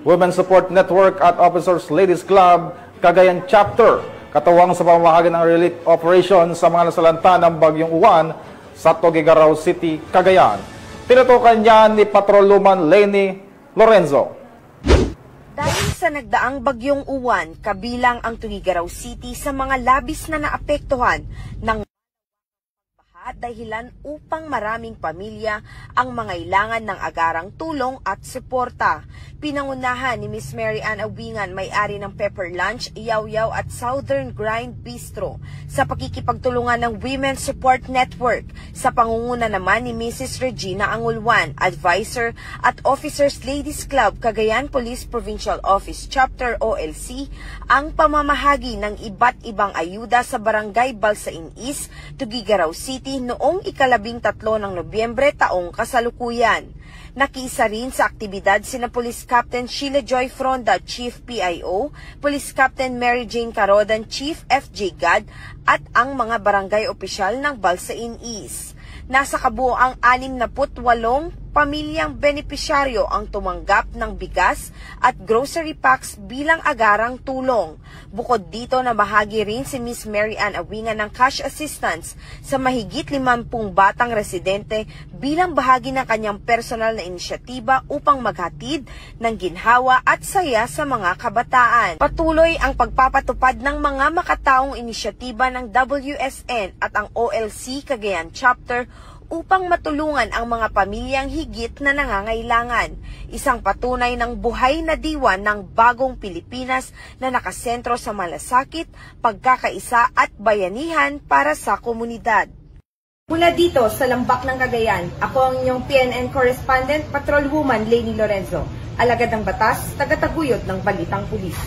Women's Support Network at Officers Ladies Club, Cagayan Chapter, katuwang sa pamamahagi ng relief operation sa mga nasalanta ng Bagyong Uwan sa Tuguegarao City, Cagayan. Tinutukan niya ni Patrolwoman Leni Lorenzo. Dahil sa nagdaang Bagyong Uwan, kabilang ang Tuguegarao City sa mga labis na naapektuhan ng dahilan upang maraming pamilya ang mangailangan ng agarang tulong at suporta. Pinangunahan ni Miss Mary Ann Awingan, may-ari ng Pepper Lunch, Yaw Yaw at Southern Grind Bistro, sa pakikipagtulungan ng Women's Support Network, sa pangunguna naman ni Mrs. Regina Angulwan, Advisor at Officers Ladies Club, Cagayan Police Provincial Office Chapter OLC, ang pamamahagi ng iba't ibang ayuda sa Barangay Balsain East, Tuguegarao City noong ika-13 ng Nobyembre taong kasalukuyan. Nakiisa rin sa aktibidad sina Police Captain Sheila Joy Fronda, Chief PIO, Police Captain Mary Jane Carodan, Chief FJ Gad, at ang mga barangay opisyal ng Balsain East. Nasa kabuoang 68 pamilyang benepisyaryo ang tumanggap ng bigas at grocery packs bilang agarang tulong. Bukod dito, nabahagi rin si Miss Mary Ann Awingan ng cash assistance sa mahigit 50 batang residente bilang bahagi ng kanyang personal na inisyatiba upang maghatid ng ginhawa at saya sa mga kabataan. Patuloy ang pagpapatupad ng mga makataong inisyatiba ng WSN at ang OLC Cagayan Chapter upang matulungan ang mga pamilyang higit na nangangailangan. Isang patunay ng buhay na diwa ng bagong Pilipinas na nakasentro sa malasakit, pagkakaisa at bayanihan para sa komunidad. Mula dito sa Lambak ng Cagayan, ako ang inyong PNN correspondent, Patrolwoman Leni Lorenzo, alagad ng batas, tagataguyod ng Balitang Pulis.